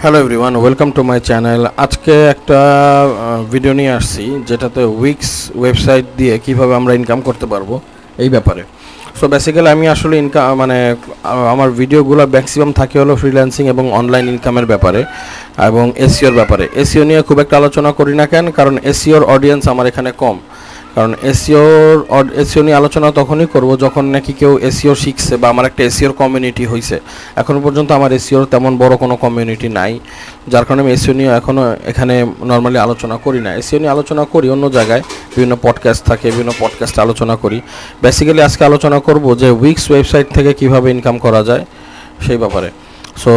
Hello everyone, welcome to my channel. আজকে একটা video নিয়ে আসছি যেটাতে উইক্স ওয়েবসাইট দিয়ে কিভাবে আমরা ইনকাম করতে পারবো এই ব্যাপারে। সো বেসিক্যালি আমি আসলে আমার ভিডিওগুলো ম্যাক্সিমাম থাকে হলো ফ্রিল্যান্সিং এবং অনলাইন ইনকামের ব্যাপারে এবং এসইওর ব্যাপারে। এসইও নিয়ে খুব একটা আলোচনা করি না কেন, কারণ এসইওর অডিয়েন্স আমার এখানে কম। কারণ এসইও নিয়ে আলোচনা তখনই করব যখন নাকি কেউ এসইও শিখছে বা আমার একটা এসইওর কমিউনিটি হয়েছে। এখনও পর্যন্ত আমার এসইওর তেমন বড় কোনো কমিউনিটি নাই, যার কারণে আমি এসইও নিয়ে এখনও এখানে নর্মালি আলোচনা করি না। এসইও নিয়ে আলোচনা করি অন্য জায়গায়, বিভিন্ন পডকাস্ট থাকে, বিভিন্ন পডকাস্টে আলোচনা করি। বেসিক্যালি আজকে আলোচনা করব যে উইক্স ওয়েবসাইট থেকে কিভাবে ইনকাম করা যায় সেই ব্যাপারে। সো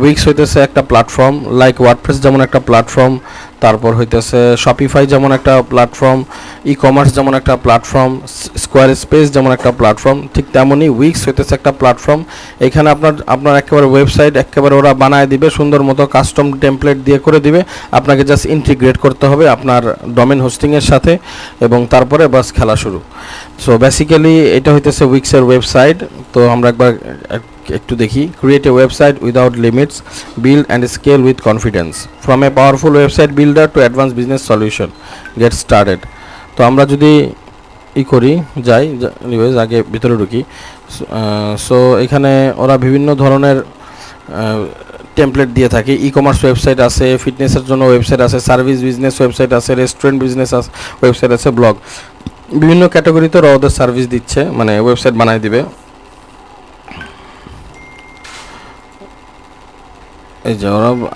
উইক্স হইতেছে একটা প্ল্যাটফর্ম, লাইক ওয়ার্ডপ্রেস যেমন একটা প্ল্যাটফর্ম, তারপর হইতেছে শপিফাই যেমন একটা প্ল্যাটফর্ম, ই কমার্স যেমন একটা প্ল্যাটফর্ম, স্কোয়ার স্পেস যেমন একটা প্ল্যাটফর্ম, ঠিক তেমনই উইক্স হইতেছে একটা প্ল্যাটফর্ম। এখানে আপনার একেবারে ওয়েবসাইট একেবারে ওরা বানায় দিবে, সুন্দর মতো কাস্টম টেমপ্লেট দিয়ে করে দিবে। আপনাকে জাস্ট ইন্টিগ্রেট করতে হবে আপনার ডোমেন হোস্টিংয়ের সাথে এবং তারপরে বাস খেলা শুরু। সো বেসিক্যালি এটা হইতেছে উইক্সের ওয়েবসাইট। তো আমরা একটু দেখি। Create a website without limits, build and scale with confidence, from a powerful website builder to advance business solution, get started. তো আমরা যদি আগে ভিতরে ঢুকি। সো এখানে ওরা বিভিন্ন ধরনের টেমপ্লেট দিয়ে থাকে। ই কমার্স ওয়েবসাইট আছে, ফিটনেসের জন্য ওয়েবসাইট আছে, সার্ভিস বিজনেস ওয়েবসাইট আছে, রেস্টুরেন্ট বিজনেস ওয়েবসাইট আছে, ব্লগ, বিভিন্ন ক্যাটাগরিতে ওরা ওদের সার্ভিস দিচ্ছে, মানে ওয়েবসাইট বানায় দিবে। এই যে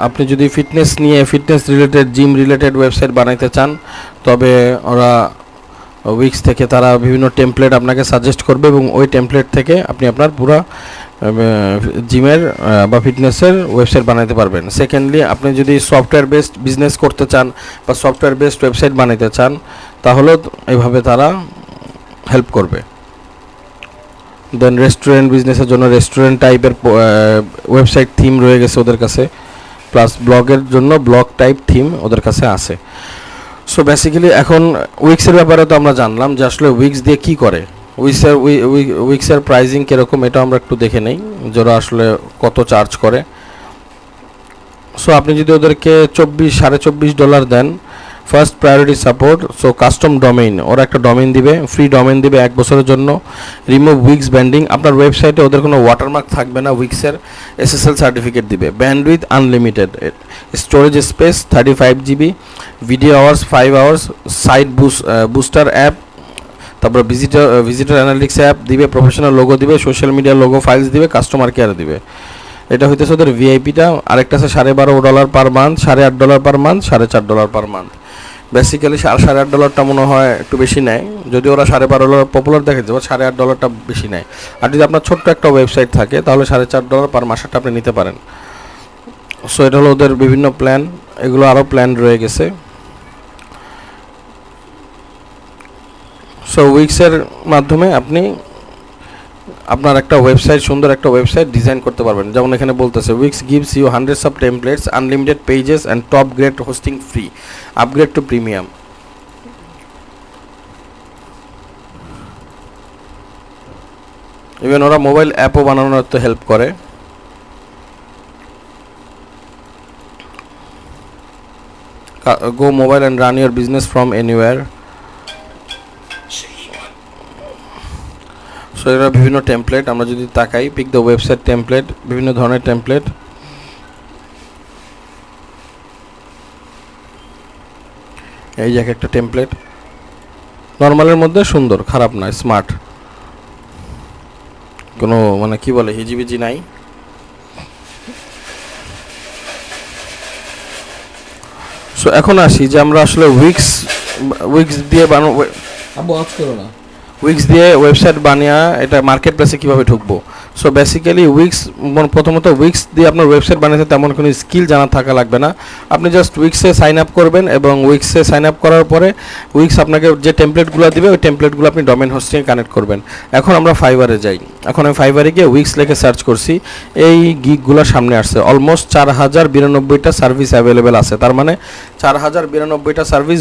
আপনি যদি fitness related, gym related website বানাইতে চান, তবে ওরা উইক্স থেকে তারা বিভিন্ন টেমপ্লেট আপনাকে সাজেস্ট করবে এবং ওই টেমপ্লেট থেকে আপনি আপনার পুরো জিমের বা ফিটনেসের ওয়েবসাইট বানাতে পারবেন। সেকেন্ডলি, আপনি যদি সফটওয়্যার বেসড বিজনেস করতে চান বা সফটওয়্যার বেসড ওয়েবসাইট বানাতে চান, তাহলেও এইভাবে তারা হেল্প করবে। দেন রেস্টুরেন্ট বিজনেসের জন্য রেস্টুরেন্ট টাইপের ওয়েবসাইট থিম রয়ে গেছে ওদের কাছে, প্লাস ব্লগের জন্য ব্লগ টাইপ থিম ওদের কাছে আছে। সো বেসিক্যালি এখন উইক্সের ব্যাপারে তো আমরা জানলাম যে আসলে উইক্স দিয়ে কী করে, উইক্সের প্রাইজিং কীরকম এটা আমরা একটু দেখে নেই, যারা আসলে কত চার্জ করে। সো আপনি যদি ওদেরকে $24.5 দেন, first priority support, so custom domain, ওরা একটা ডোমেইন দিবে, ফ্রি ডোমেইন দিবে 1 বছরের জন্য। রিমুভ উইক্স ব্যান্ডিং, আপনার ওয়েবসাইটে ওদের কোনো ওয়াটারমার্ক থাকবে না, উইক্সের SSL সার্টিফিকেট দিবে। Bandwidth unlimited, storage space 35 GB, video hours 5 hours, site booster app, তারপর ভিজিটর অ্যানালিটিক্স অ্যাপ দিবে, প্রফেশনাল লোগো দিবে, সোশ্যাল মিডিয়া লোগো ফাইলস দিবে, কাস্টমার কেয়ার দিবে। এটা হইতেছে ওদের ভিআইপিটা। আরেকটা আছে $12.5 per month, $8.5 per month, $4.5 per month. Basically $8.5টা মনে হয় একটু বেশি নেয়, যদি ওরা $12.5 পপুলার দেখে যাবে, $8.5টা বেশি নেয়। আর যদি আপনার ছোট্ট একটা ওয়েবসাইট থাকে তাহলে $4.5 পার মাসেরটা আপনি নিতে পারেন। সো এটা হলো ওদের বিভিন্ন প্ল্যান, এগুলো আরও প্ল্যান রয়ে গেছে। সো উইক্সের মাধ্যমে আপনি আপনার একটা ওয়েবসাইট, সুন্দর একটা ওয়েবসাইট ডিজাইন করতে পারবেন। যেমন এখানে বলতেছে, Wix gives you hundreds of templates, unlimited pages and top grade hosting free, upgrade to premium. Even ওরা মোবাইল অ্যাপও বানানোর তো হেল্প করে। Go mobile and run your business from anywhere. So এরা বিভিন্ন টেমপ্লেট, আমরা যদি তাকাই, পিক দ্য ওয়েবসাইট টেমপ্লেট, বিভিন্ন ধরনের টেমপ্লেট। এই যে একটা টেমপ্লেট নর্মালের মধ্যে সুন্দর, খারাপ নয়, স্মার্ট, কোনো মানে কি বলে হিজিবিজি নাই। সো এখন আসি যে আমরা আসলে উইক্স দিয়ে উইক্স দিয়ে ওয়েবসাইট বানিয়ে এটা মার্কেট প্লেসে কীভাবে ঢুকবো। সো বেসিক্যালি প্রথমত উইক্স দিয়ে আপনার ওয়েবসাইট বানাতে তেমন কোনো স্কিল জানা থাকা লাগবে না। আপনি জাস্ট উইক্সে সাইন আপ করবেন এবং উইক্সে সাইন আপ করার পরে উইক্স আপনাকে যে টেমপ্লেটগুলো দিবে ওই টেমপ্লেটগুলো আপনি ডোমেন হোস্টিংয়ে কানেক্ট করবেন। এখন আমরা ফাইবারে যাই। এখন আমি ফাইবারে গিয়ে উইক্স লিখে সার্চ করছি, এই গিগগুলো সামনে আসছে। অলমোস্ট 4092টা সার্ভিস অ্যাভেলেবেল আছে, তার মানে 4092টা সার্ভিস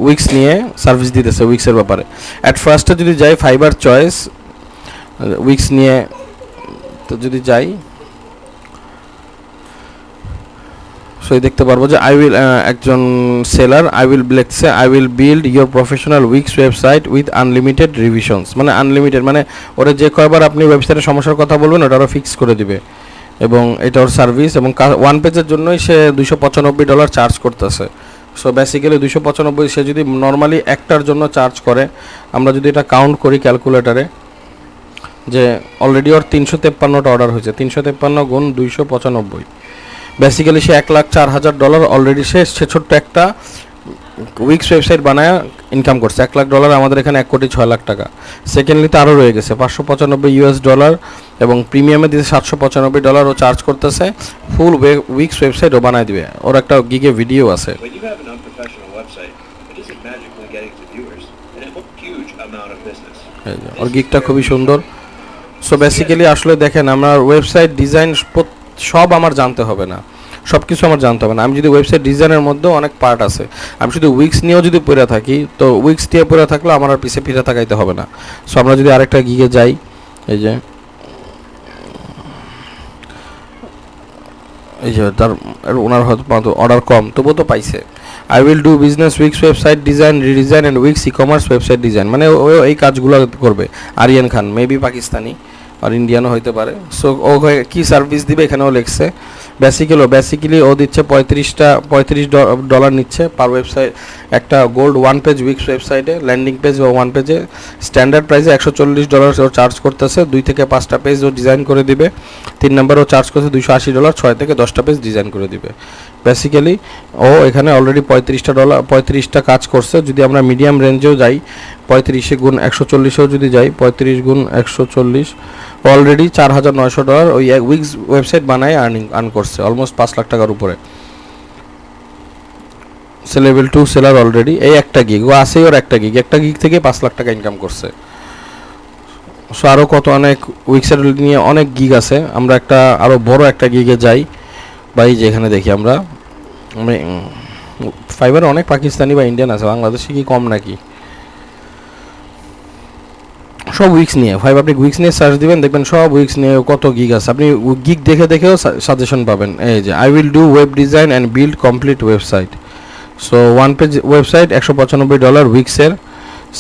উইক্স নিয়ে সার্ভিস দিতেছে উইক্সের ব্যাপারে। অ্যাট ফার্স্টে যদি যাই ফাইবার চয়েস উইক্স নিয়ে, তো যদি যাই সো এই দেখতে পারবো যে আই উইল একজন সেলার আই উইল লিখছে I will build your professional weeks website with unlimited revisions, মানে আনলিমিটেড মানে ওরা যে কয়বার আপনি ওয়েবসাইটের সমস্যার কথা বলবেন ওটা ওরা ফিক্স করে দিবে, এবং এটা ওর সার্ভিস, এবং ওয়ান পেজের জন্যই সে $295 চার্জ করতেছে। সো বেসিক্যালি 295 সে যদি নর্মালি একটার জন্য চার্জ করে, আমরা যদি এটা কাউন্ট করি ক্যালকুলেটারে, যে অলরেডি ওর 353টা অর্ডার হয়েছে, 353 গুণ 295, বেসিক্যালি সে $1,04,000 অলরেডি সে ছোট্ট একটা উইক্স ওয়েবসাইট বানায় ইনকাম করছে। $1,00,000 আমাদের এখানে 1,06,00,000 টাকা। সেকেন্ডলি তো আরও রয়ে গেছে $595 এবং প্রিমিয়ামে দিতে $795 ও চার্জ করতেছে। ফুল উইক্স ওয়েবসাইট ও বানায় দিবে, ওর একটা গিগে ভিডিও আছে। ওর গিগটা খুবই সুন্দর। সো বেসিক্যালি আসলে দেখেন, আমার ওয়েবসাইট ডিজাইন সব আমার জানতে হবে না, সব কিছু আমার জানতে হবে না। আমি যদি ওয়েবসাইট ডিজাইনের মধ্যেও অনেক পার্ট আছে, আমি শুধু উইক্স নিয়েও যদি পড়ে থাকি, তো উইক্স দিয়ে পড়ে থাকলে আমার আর পিছে ফিরে তাকাইতে হবে না। সো আমরা যদি আরেকটা গিগে যাই, এই যে তার ওনার হয়তো অর্ডার কম, তবুও তো পাইছে। I will do business weeks website design, redesign and weeks e commerce website design, মানে ও এই কাজগুলো করবে। আরিয়ান খান মেবি পাকিস্তানি আর ইন্ডিয়ানও হইতে পারে। সো ও কী সার্ভিস দিবে এখানেও লিখছে। বেসিক্যালি ও দিচ্ছে $35 নিচ্ছে পার ওয়েবসাইট, একটা গোল্ড ওয়ান পেজ উইক্স ওয়েবসাইটে, ল্যান্ডিং পেজ বা ওয়ান পেজে স্ট্যান্ডার্ড প্রাইসে $140 ও চার্জ করতেছে। 2 থেকে 5টা পেজ ও ডিজাইন করে দিবে। 3 নম্বর ও চার্জ করছে $280, 6 থেকে 10টা পেজ ডিজাইন করে দিবে। বেসিক্যালি ও এখানে অলরেডি $35টা কাজ করছে। যদি আমরা মিডিয়াম রেঞ্জেও যাই, 35 গুণ 140-এও যদি যাই, 35 গুণ 140 অলরেডি $4,900 ওই উইক্স ওয়েবসাইট বানায় আর্ন করছে, অলমোস্ট $5 লাখ টাকার উপরে। সে লেভেল 2 সেলার অলরেডি। এই একটা গিগ ও আসেই, ওর একটা গিগ থেকে $5 লাখ টাকা ইনকাম করছে। সো আরও কত অনেক উইক্সের নিয়ে অনেক গিগ আছে। আমরা একটা আরও বড় একটা গিগে যাই, বা এই যে এখানে দেখি আমরা ফাইবারে অনেক পাকিস্তানি বা ইন্ডিয়ান আছে, বাংলাদেশে কি কম নাকি? সব উইক্স নিয়ে আপনি উইক্স নিয়ে সার্চ দিবেন, দেখবেন সব উইক্স নিয়ে কত গিগ আছে। আপনি গিগ দেখেও সাজেশন পাবেন। এই যে I will do web design and build complete website. So one page website $195 উইক্সের।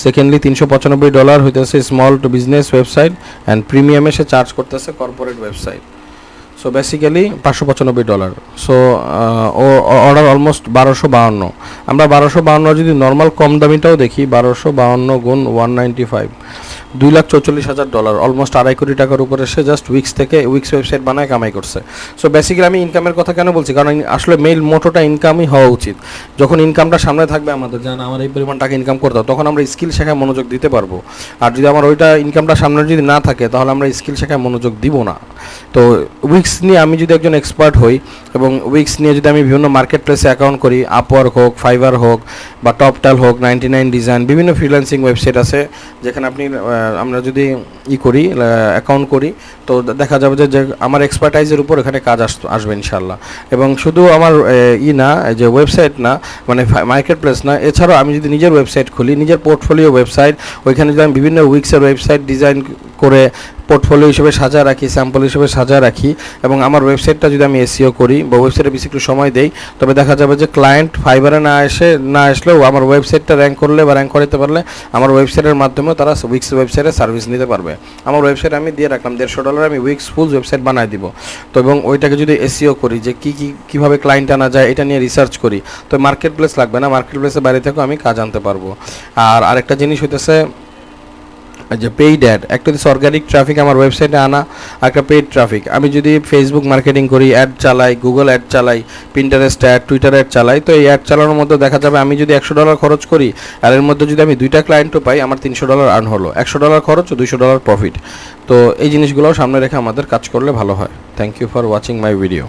সেকেন্ডলি $395 হইতেছে small to business website, and প্রিমিয়ামে সে চার্জ করতেছে corporate website. So basically $595। So ও অর্ডার অলমোস্ট 1252। আমরা 1252 যদি নর্মাল কম দামিটাও দেখি, 1252 গুণ 195, $2,44,000, অলমোস্ট $2.5 কোটি টাকার উপরে সে জাস্ট উইক্স থেকে উইক্স ওয়েবসাইট বানায় কামাই করছে। সো বেসিক্যালি আমি ইনকামের কথা কেন বলছি, কারণ আসলে মেইন মোটোটা ইনকামই হওয়া উচিত। যখন ইনকামটা সামনে থাকবে আমাদের, যেন আমার এই পরিমাণ টাকা ইনকাম করতে হবে, তখন আমরা স্কিল শেখায় মনোযোগ দিতে পারবো। আর যদি আমার ওইটা ইনকামটা সামনে যদি না থাকে, তাহলে আমরা স্কিল শেখায় মনোযোগ দিব না। তো উইক্স নিয়ে আমি যদি একজন এক্সপার্ট হই, এবং উইক্স নিয়ে যদি আমি বিভিন্ন মার্কেট প্লেসে অ্যাকাউন্ট করি, আপওয়ার্ক হোক, ফাইবার হোক, বা টপটাল হোক, 99 ডিজাইন, বিভিন্ন ফ্রিল্যান্সিং ওয়েবসাইট আছে যেখানে আমরা যদি করি অ্যাকাউন্ট করি, তো দেখা যাবে যে আমার এক্সপার্টাইজের উপর এখানে কাজ আসবে ইনশাল্লাহ। এবং শুধু আমার না, যে ওয়েবসাইট না, মানে মার্কেট প্লেস না, এছাড়াও আমি যদি নিজের ওয়েবসাইট খুলি, নিজের পোর্টফোলিও ওয়েবসাইট, ওইখানে যদি আমি বিভিন্ন উইক্সের ওয়েবসাইট ডিজাইন করে পোর্টফোলিও হিসেবে সাজায় রাখি, স্যাম্পল হিসেবে সাজায় রাখি, এবং আমার ওয়েবসাইটটা যদি আমি এসইও করি বা ওয়েবসাইটে বেশি একটু সময় দেই, তবে দেখা যাবে যে ক্লায়েন্ট ফাইবারে না আসলেও আমার ওয়েবসাইটটা র্যাঙ্ক করলে বা র্যাঙ্ক করাতে পারলে আমার ওয়েবসাইটের মাধ্যমেও তারা উইক্স ওয়েবসাইটে সার্ভিস নিতে পারবে। আমার ওয়েবসাইট আমি দিয়ে রাখলাম $150, আমি উইক্স ফুল ওয়েবসাইট বানায় দিব। তো এবং ওইটাকে যদি এসইও করি, যে কীভাবে ক্লায়েন্ট আনা যায়, এটা নিয়ে রিসার্চ করি, তো মার্কেট প্লেস লাগবে না, মার্কেট প্লেসের বাইরে থেকেও আমি কাজ আনতে পারবো। আর আরেকটা জিনিস হইতেছে যে পেইড অ্যাড, একটা হচ্ছে অর্গানিক ট্রাফিক আমার ওয়েবসাইটে আনা, একটা পেইড ট্রাফিক। আমি যদি ফেসবুক মার্কেটিং করি, অ্যাড চালাই, গুগল অ্যাড চালাই, পিন্টারেস্ট অ্যাড, টুইটার অ্যাড চালাই, তো এই অ্যাড চালানোর মধ্যে দেখা যাবে আমি যদি $100 খরচ করি, আর এর মধ্যে যদি আমি 2টা ক্লায়েন্টও পাই, আমার $300 আর্ন হলো। $100 খরচ ও $200 প্রফিট। তো এই জিনিসগুলোও সামনে রেখে আমাদের কাজ করলে ভালো হয়। Thank you for watching my video.